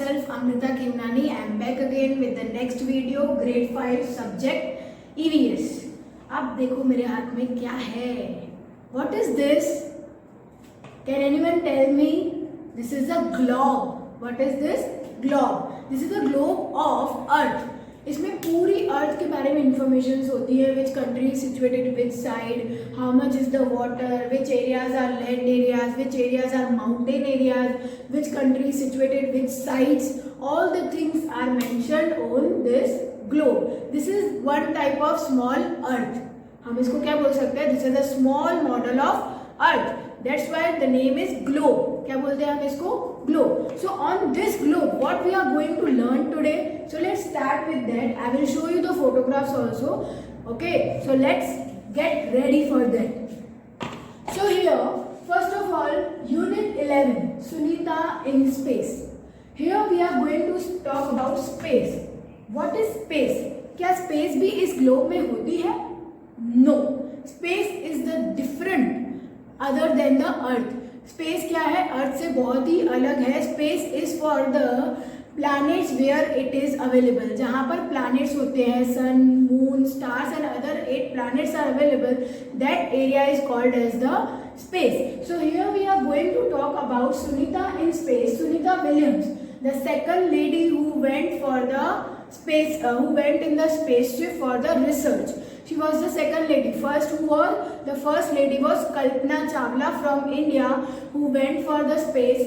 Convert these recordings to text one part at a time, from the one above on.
myself Amrita Kimnani. I am back again with the next video, grade 5 subject EVS. अब देखो मेरे हाथ में क्या है. What is this? Can anyone tell me? This is a globe. What is this? Globe. This is a globe of Earth. इसमें पूरी अर्थ के बारे में इंफॉर्मेशन होती है. Which country is situated which side, how much is the water, which areas are land areas, which areas are mountain areas, which country is situated which sides. All the things are mentioned on this globe. This is one type of small earth. हम इसको क्या बोल सकते हैं? This is a small model of earth. That's why the name is globe. क्या बोलते हैं हम इसको? Globe. So on this globe, what we are going to learn today? So let's start with that. I will show you the photographs also. Okay. So let's get ready for that. So here, first of all, Unit 11, Sunita in space. Here we are going to talk about space. What is space? क्या space भी इस globe में होती है? No. Space is the different other than the earth. Space क्या है? Earth से बहुत ही अलग है. Space is for the planets where it is available. जहाँ पर प्लैनेट्स होते हैं, sun, moon, stars and other 8 planets are available, that area is called as the space. So here we are going to talk about Sunita in space. Sunita Williams, the second lady who went for the space, who went in the spaceship for the research. She was the second lady. The first lady was Kalpana Chawla from India, who went for the space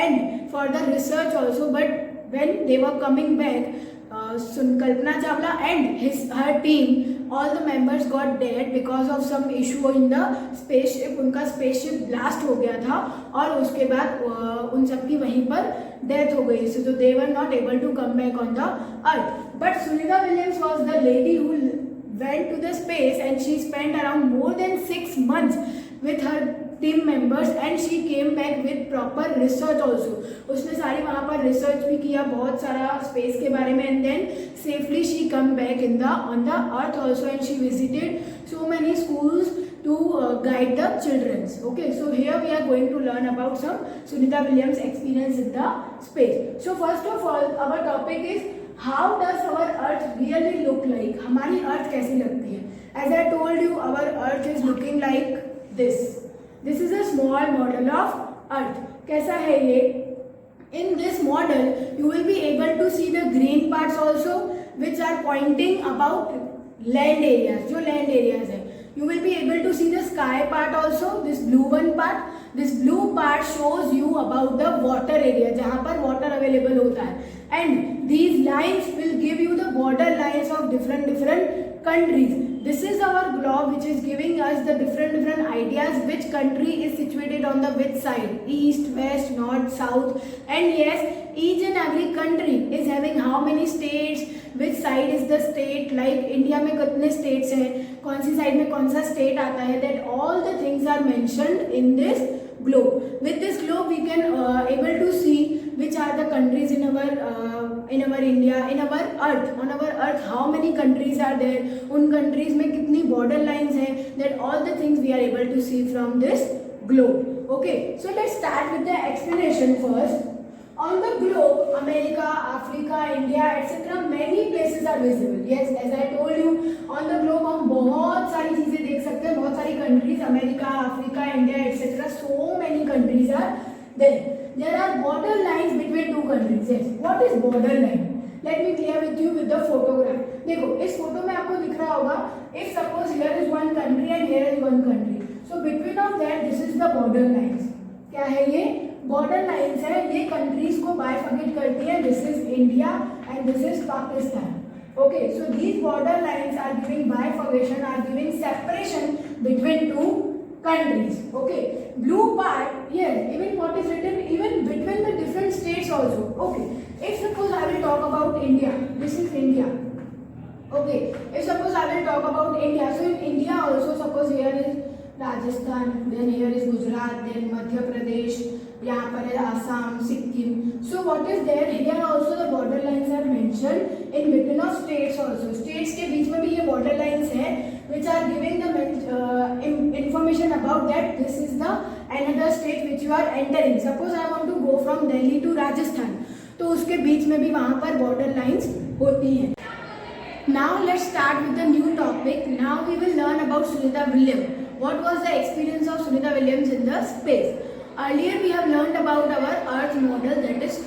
and for the research also. But when they were coming back, Kalpana Chawla and her team, all the members got dead because of some issue in the spaceship. उनका spaceship blast हो गया था और उसके बाद उन सबकी वहीं पर डेथ हो गई. So they were not able to come back on the earth. But Sunita Williams was the lady who went to the space and she spent around more than 6 months with her team members and she came back with proper research also. उसने सारी वहाँ पर research भी किया बहुत सारा space के बारे में. and then safely she come back on the earth also and she visited so many schools to guide the children. Okay, so here we are going to learn about some Sunita Williams experience in the space. So first of all, our topic is how does our earth really look like? हमारी अर्थ कैसी लगती है? As I told you, our earth is looking like this. This is a small model of earth. कैसा है ये? In this model, you will be able to see the green parts also, which are pointing about land areas. जो land areas है. You will be able to see the sky part also. This blue one part. This blue part shows you about the water area, जहाँ पर water available होता है. And these lines will give you the border lines of different countries. This is our globe which is giving us the different ideas which country is situated on the which side, east, west, north, south. And yes, each and every country is having how many states, which side is the state, like India में कितने states हैं, कौन सी side में कौन सा state आता है, that all the things are mentioned in this globe. With this globe we can able to see which are the countries in our India, in our earth, on our earth how many countries are there, उन countries में कितनी border lines हैं, that all the things we are able to see from this globe. Okay, so let's start with the explanation first. On the globe, America, Africa, India, etc. many places are visible. Yes, as I told you, on the globe हम बहुत सारी चीजें देख सकते हैं, बहुत सारी countries, America, Africa, India, etc. so many countries are there. There are border lines between two countries. Yes, what is border line? Let me clear with you with the photograph. देखो इस फोटो में आपको दिख रहा होगा, if suppose here is one country and here is one country, so between of that this is the border lines. क्या है ये? border lines है. ये countries को bifurcate करती है. This is India and this is Pakistan. Okay, so these border lines are giving bifurcation, are giving separation between two countries. Okay, blue part here, even what is written, even between the different states also. Okay, if suppose I will talk about India, this is India. Okay, if suppose I will talk about India, so in India also suppose here is Rajasthan, then here is Gujarat, then Madhya Pradesh, यहाँ पर है Assam, Sikkim. So what is there? Here also the border lines are mentioned in between of states also. States के बीच में भी ये border lines है, which are giving the information about that this is the another state which you are entering. Suppose I want to go from Delhi to Rajasthan. तो उसके बीच में भी वहाँ पर बॉर्डर लाइंस होती हैं. Now let's start with the new topic. Now we will learn about Sunita Williams. What was the experience of Sunita Williams in the space? Earlier we have learned about our Earth model, that is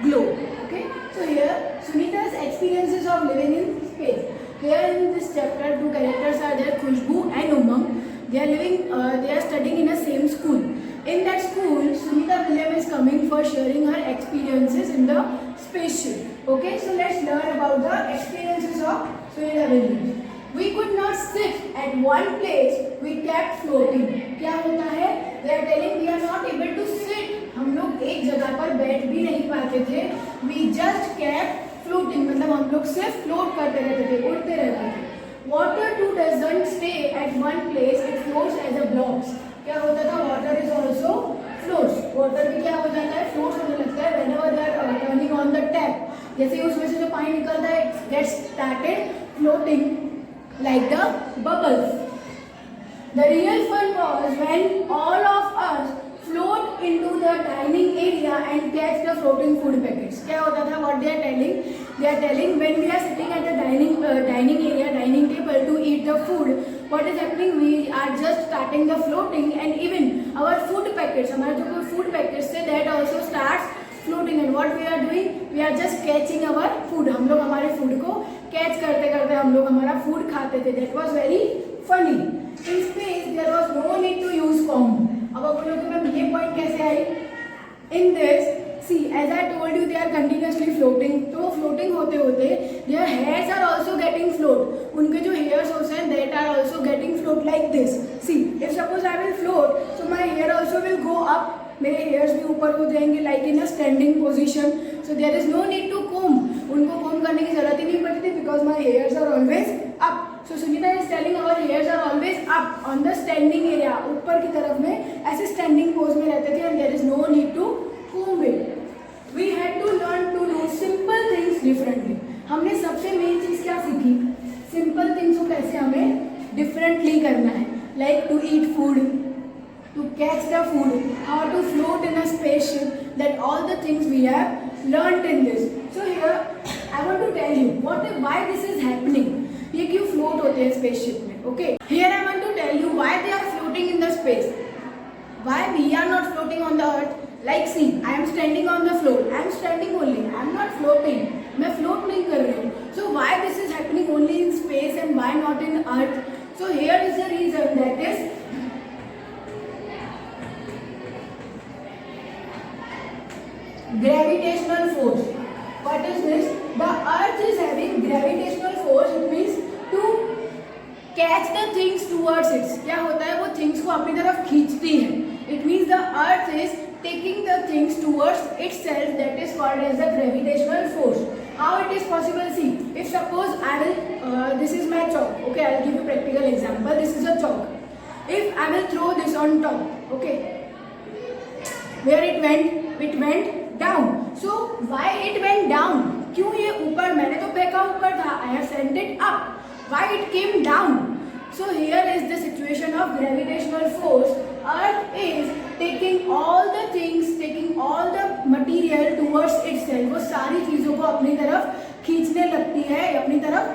globe. Okay. So here Sunita's experiences of living in space. Here in this chapter, two characters are there, Khushbu and Umang. They are living. They are studying in the same school. In that school, Sunita Williams is coming for sharing her experiences in the spaceship. Okay, so let's learn about the experiences of Sunita Williams. We could not sit at one place. We kept floating. क्या होता है? They are telling we are not able to sit. हम लोग एक जगह पर बैठ भी नहीं पाते थे. We just kept floating. मतलब हम लोग सिर्फ float करते रहते थे, उड़ते रहते थे. Water too doesn't stay at one place. It floats as a blocks. क्या होता था? Water is also floats. Water भी क्या हो जाता है? Floats होने लगता है whenever they are turning on the tap. जैसे उसमें से जो पानी निकलता है, it gets started floating like the bubbles. The real fun was when all of us float into the dining area and catch the floating food packets. क्या होता था? What they are telling? They are telling when we are sitting at the dining area, dining table to eat the food. What is happening? We are just starting the floating, and even our food packets, हमारे जो कोई food packets थे, that also starts floating. And what we are doing? We are just catching our food. हम लोग हमारे food को catch करते करते हम लोग हमारा food खाते थे. That was very funny. In space there was no need to use comb. अब आप बोलोगे मैम ये point कैसे आई? In this, see, as I told you, they are continuously floating. तो floating होते होते their hairs are also getting float. उनके जो hairs होते हैं that are also getting float like this. See, if suppose I will float, so my hair also will go up. मेरे hairs भी ऊपर हो जाएंगे like in a standing position. So there is no need to comb. उनको comb करने की जरूरत ही नहीं पड़ती because my hairs are always up. So Sunita is telling our hairs are always up on the standing area. ऊपर की तरफ में ऐसे standing pose में रहते थे and there is no need to comb it. We had to learn to do simple things differently. हमने सबसे मेन चीज क्या सीखी? Simple things को कैसे हमें differently करना है. Like to eat food, to catch the food, how to float in a spaceship. That all the things we have learnt in this. So here I want to tell you why this is happening. ये क्यों float होते हैं spaceship में? Okay. Here I want to tell you why they are floating in the space. Why we are not floating on the earth? Like see, I am standing on the floor. I am standing only. I am not floating. मैं float नहीं कर रही हूँ. So why this is happening only in space and why not in earth? So here is the reason, that is gravitational force. What is this? The earth is having gravitational force. It means to catch the things towards it. क्या होता है? वो things को अपनी तरफ खींचती है. It means the earth is taking the things towards itself. That is called as the gravitational force. How it is possible? See, if suppose I will, this is my chalk. Okay, I will give you a practical example. This is a chalk. If I will throw this on top, okay, where it went? It went down. So why it went down? क्यों ये ऊपर? मैंने तो फेंका ऊपर था. I have sent it up. Why it came down? So here is the situation of gravitational force. Earth is taking all the things, taking all the material towards itself. वो सारी चीजों को अपनी तरफ खींचने लगती है, अपनी तरफ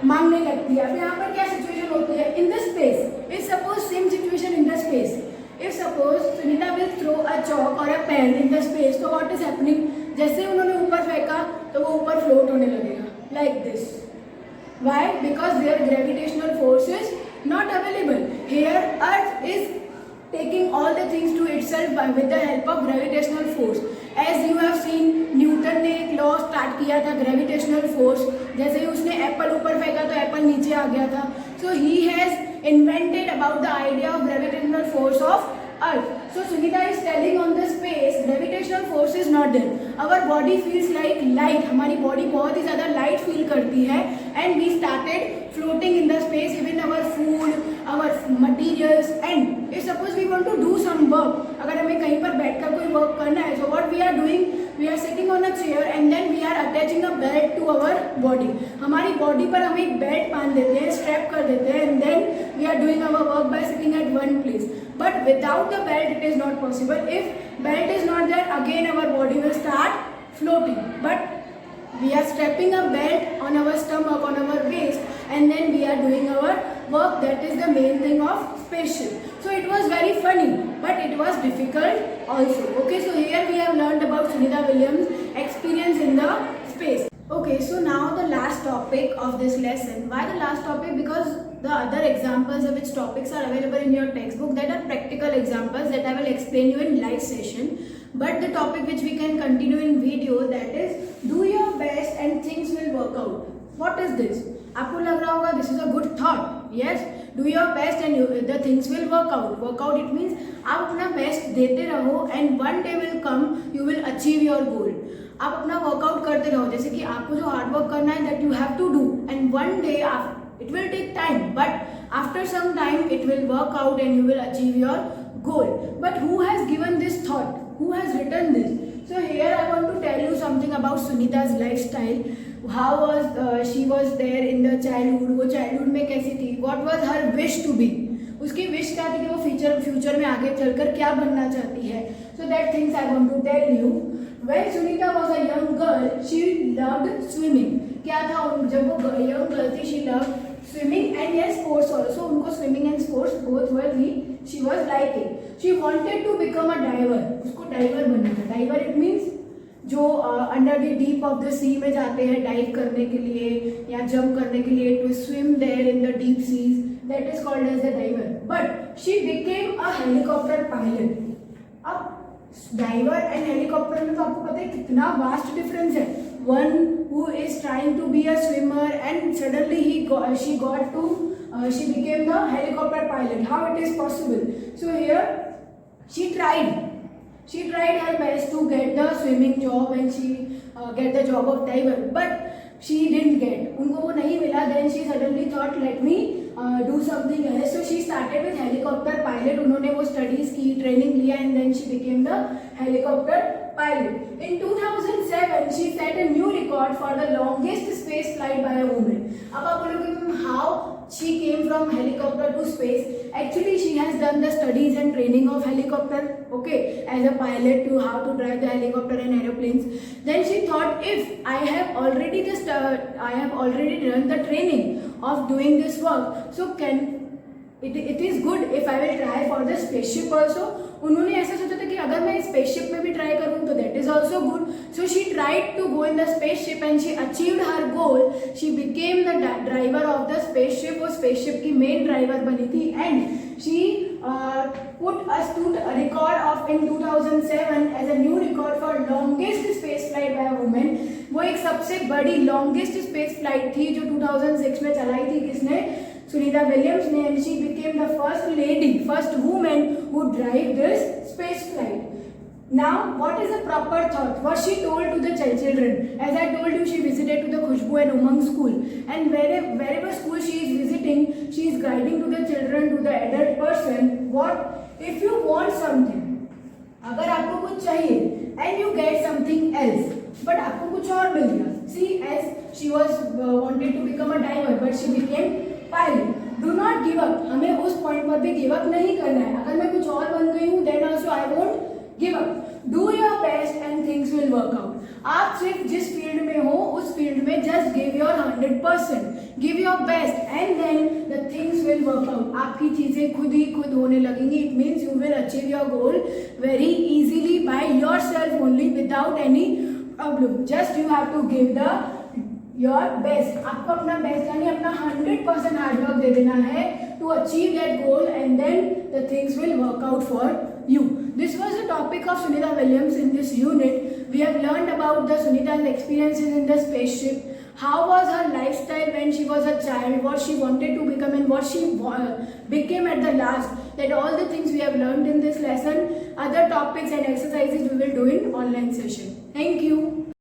मांगने लगती है. अब यहाँ पर क्या सिचुएशन होती है? In the space, if suppose same situation in the space. If suppose Sunita will throw a chalk or a pen in the space, so what is happening? जैसे उन्होंने ऊपर फेंका तो वो ऊपर float होने लगेगा like this. Why? Because their gravitational force is not available. Here Earth is taking all the things to itself with the help of gravitational force. As you have seen, Newton ने एक law start किया था gravitational force. जैसे ही उसने Apple ऊपर फेंका तो Apple नीचे आ गया था. So he has invented about the idea of gravitational force of Earth. So Sunita is telling on the space gravitational force is not there. Our body feels like light. हमारी body बहुत ही ज़्यादा light feel करती है and we started floating in the space. Even our food, our materials, and if suppose we want to do some work, अगर हमें कहीं पर बैठकर कोई work करना है, so what we are doing? We are sitting on a chair and then we are attaching a belt to our body. हमारी body पर हम एक बेल्ट बांध देते हैं, स्ट्रैप कर देते हैं and then we are doing our work by sitting at one place. but without the belt it is not possible. If belt is not there, again our body will start floating. But we are strapping a belt on our stomach, on our waist, and then we are doing our work. That is the main thing of spaceship. So it was very funny, but it was difficult also. Okay, so here we have learned about Sunita Williams' experience in the space. Okay, so now the last topic of this lesson. Why the last topic? Because the other examples of which topics are available in your textbook, that are practical examples that I will explain you in live session. But the topic which we can continue in video, that is do your best and things will work out. What is this? आपको लग रहा होगा this is a good thought. Yes, do your best and the things will work out. Work out, it means आप अपना best देते रहो and one day will come you will achieve your goal. आप अपना वर्कआउट करते रहो, जैसे कि आपको जो हार्ड वर्क करना है that you have to do, and one day it will take time, but after some time it will work out and you will achieve your goal. But who has given this thought? Who has written this? So here I want to tell you something about Sunita's lifestyle. How was she was there in the childhood? वो childhood में कैसी थी? What was her wish to be? उसकी wish क्या थी कि वो future में आगे चलकर क्या बनना चाहती है? So that things I want to tell you. When Sunita was a young girl, she loved swimming. क्या था जब वो young girl थी, she loved swimming and yes, sports also. उनको swimming and sports both were she was liking. She wanted to become a diver. उसको diver बनना था. Diver it means जो under the deep of the sea में जाते हैं dive करने के लिए या जंप करने के लिए, to swim there in the deep seas, that is called as the diver. But she became a helicopter pilot. अब डाइवर एंड हेलीकॉप्टर में तो आपको पता है कितना वास्ट डिफरेंस है. One who is trying to be a swimmer and suddenly she became the helicopter pilot. How it is possible? So here she tried her best to get the swimming job and she get the job of diver, but she didn't get. उनको वो नहीं मिला. Then she suddenly thought let me do something else. So she started with helicopter pilot. उन्होंने वो studies की, training लिया and then she became the helicopter pilot. In 2007 she set a new record for the longest space flight by a woman. अब आप बोलोगे how she came from helicopter to space. Actually she has done the studies and training of helicopter, okay, as a pilot, to how to drive the helicopter and aeroplanes. Then she thought if I have already done the training of doing this work, so it is good if I will try for the spaceship also. उन्होंने ऐसा सोचा था कि अगर मैं spaceship में भी try करूँ तो that is also good. So she tried to go in the spaceship and she achieved her goal. She became the driver of the spaceship. वो स्पेसशिप की मेन ड्राइवर बनी थी and she put a record of in 2007 as a new record for longest space flight by a women. वो एक सबसे बड़ी longest space flight थी जो 2006 में चलाई थी. किसने? Sunita Williams ने. and she became the first woman who drive this space flight. Now what is the proper thought? What she told to the children? As I told you, she visited to the Khushbu and Umang school, and wherever school she is visiting, she is guiding to the children, to the adult person. What if you want something? अगर आपको कुछ चाहिए and you get something else, but आपको कुछ और मिल गया. See, as she was wanted to become a diver, but she became pilot. Do not give up. हमें उस पॉइंट पर भी गिव अप नहीं करना है. अगर मैं कुछ और बन गई हूँ then also I won't give up. Do your best and things will work out. आप सिर्फ जिस फील्ड में हो उस फील्ड में just give your 100%. Give your best and then the things will work out. आपकी चीजें खुद होने लगेंगी. It means you will achieve your goal very easily by yourself only without any problem. Just you have to give your best. आपको अपना best यानी अपना 100% hard work दे देना है to achieve that goal and then the things will work out for you. This was the topic of Sunita Williams in this unit. We have learned about the Sunita's experiences in the spaceship. How was her lifestyle when she was a child, what she wanted to become and what she became at the last. That all the things we have learned in this lesson. Other topics and exercises we will do in online session. Thank you.